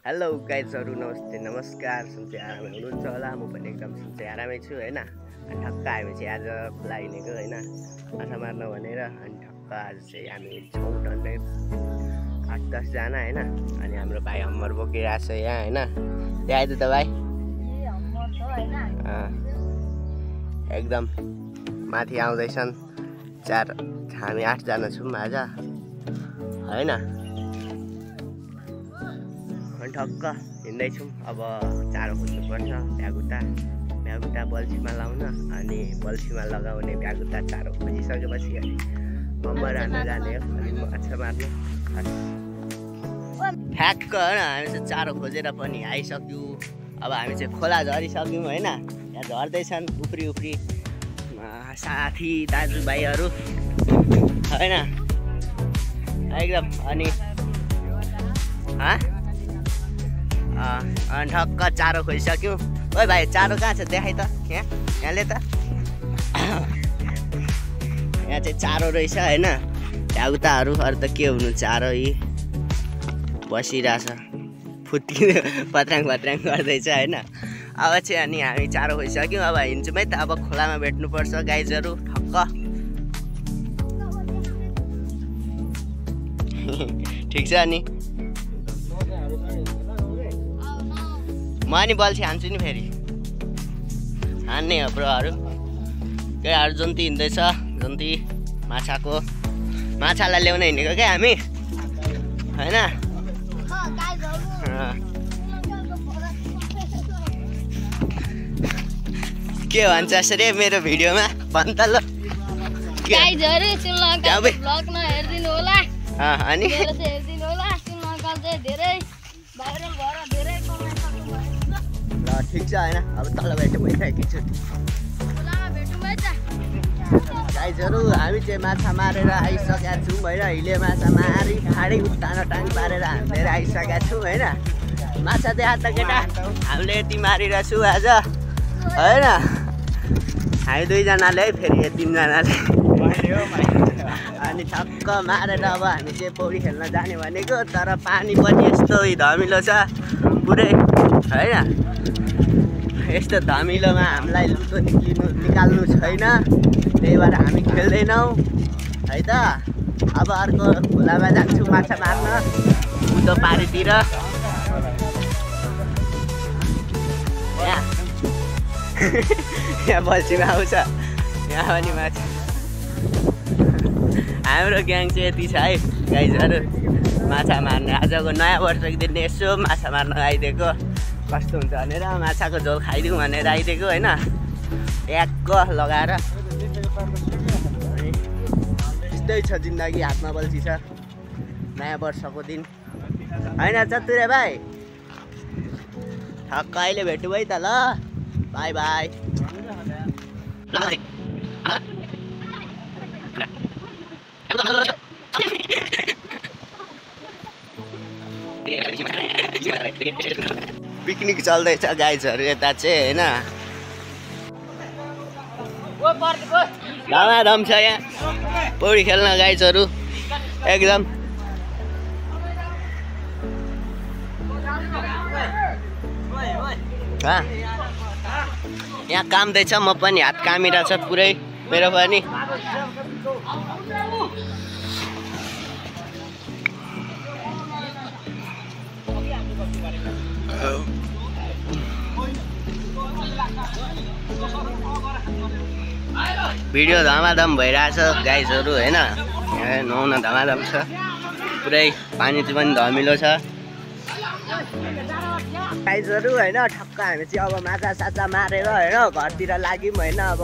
Hello गाइजहरु नमस्ते नमस्कार सन्चै आरामै हुनुहुन्छ होला म पनि एकदम सन्चै आरामै छु हैन अनि ठक्क हामी चाहिँ आज खोला हिँडेको हैन माछा मार्न भनेर अनि ठक्क आज चाहिँ हामी छौँ डन्नै 8-10 जना हैन अनि हाम्रो भाइ हम्मर बोकिरहेछ यहाँ हैन त्यहाँ आइज त भाइ एकदम माथि आउँदैछन् हामी 8 जना छौँ आज हैन ठक्क हिँड्दैछौँ अब चारो खोज्नुपर्छ भ्यागुता बल्छीमा लाउन अनि बल्छीमा लगाउने भ्यागुता चारो खोजिसकेपछि अनि हम्मर हान्न जाने हो अनि माछा मार्नु ठ्याक्क होइन हामी चाहिँ चारो खोजेर पनि आइसक्यौँ। अब हामी चाहिँ खोला झरिसक्यौँ होइन यहाँ झर्दैछन् उफ्री साथी दाजुभाइहरू होइन एकदम अनि ठक्क चारो खोजिसक्यौँ। ओइ भाइ चारो कहाँ छ देखाइ त यहाँले त यहाँ चाहिँ चारो रहेछ होइन भ्यागुताहरू अरू त के हुनु चारो यी बसिरहेछ फुत्किने पत्राङ गर्दैछ होइन। अब चाहिँ अनि हामी चारो खोजिसक्यौँ। अब हिँड्छौँ है त अब खोलामा भेट्नुपर्छ गाइजहरू ठक्क ठिक छ अनि म नि बल्छी हान्छु नि फेरि हान्ने हो ब्रोहरू केहीहरू जन्ती हिँड्दैछ जन्ती माछालाई ल्याउन हिँडेको क्या हामी होइन के भन्छस् रे मेरो भिडियोमा भन् त ल अनि ल ठिक छ होइन अब तल भेट्नु भइसकेको छु गाइजहरू हामी चाहिँ माछा मारेर आइसकेका छौँ होइन हिले माछा मारी फाडी उतान टाङ पारेर हालेर आइसकेका छौँ होइन माछा देखा त केटा हामीले यति मारिरहेछौँ आज होइन हामी 2 जनाले फेरि 3 जनाले अनि ठक्क मारेर अब हामी चाहिँ पौडी खेल्न जाने भनेको तर पानी पनि यस्तो धमिलो छ पुरै होइन यस्तो धमिलोमा हामीलाई लुतो निकाल्नु छैन त्यही भएर हामी खेल्दैनौँ है त। अब अर्को खोलामा जान्छौँ माछा मार्न उतो पारीतिर यहाँ बल्छीमा आउँछ यहाँ पनि माछा हाम्रो ग्याङ चाहिँ यति छ है गाइजहरू माछा मार्ने आजको नयाँ वर्षको दिन यसो माछा मार्न आइदिएको कस्तो हुन्छ भनेर माछाको झोल खाइदिउँ भनेर आइदिएको होइन ट्याक्क लगाएर यस्तै छ जिन्दगी हातमा बल्छी छ नयाँ वर्षको दिन होइन चतुरे भाइ ठक्क अहिले भेट्नु है त ल बाई बाई पिकनिक चल्दैछ गाइजहरू यता चाहिँ होइन धमाधम छ यहाँ पौडी खेल्न गाइजहरू एकदम यहाँ काम्दैछ म पनि हात कामिरहेछ पुरै मेरो पनि भिडियो धमाधम भइरहेछ गाइजहरू होइन नुहाउन धमाधम छ पुरै पानी चाहिँ पनि धमिलो छ गाइजहरू होइन ठक्क हामी चाहिँ अब माछा मारेर होइन घरतिर लाग्यौँ होइन अब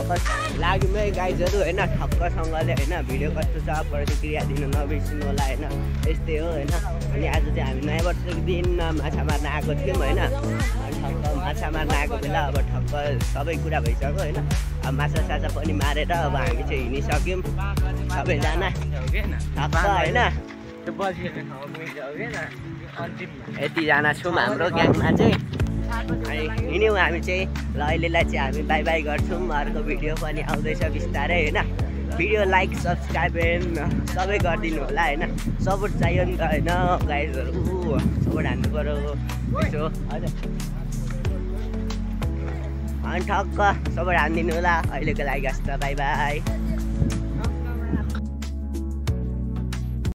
लाग्यौँ है गाइजहरू होइन ठक्कसँगले होइन भिडियो कस्तो छ प्रतिक्रिया दिन नबिर्सिनु होला होइन यस्तै हो होइन अनि आज चाहिँ हामी नयाँ वर्षको दिन माछा मार्न आएको थियौँ होइन अनि ठक्क माछा मार्न आएको बेला अब ठक्क सबै कुरा भइसक्यो होइन अब माछा पनि मारेर अब हामी चाहिँ हिँडिसक्यौँ सबैजना ठक्क होइन यतिजना छौँ हाम्रो ग्याङमा चाहिँ अनि हिँड्यौँ हामी चाहिँ ल अहिलेलाई चाहिँ हामी बाई बाई गर्छौँ अर्को भिडियो पनि आउँदैछ बिस्तारै होइन भिडियो लाइक सब्सक्राइब सबै गरिदिनु होला होइन सपोर्ट चाहियो नि त होइन गाइजहरू सपोर्ट हान्नु पऱ्यो यसो हजुर अनि ठक्क सपोर्ट हानिदिनु होला अहिलेको लागि हस् त बाई बाई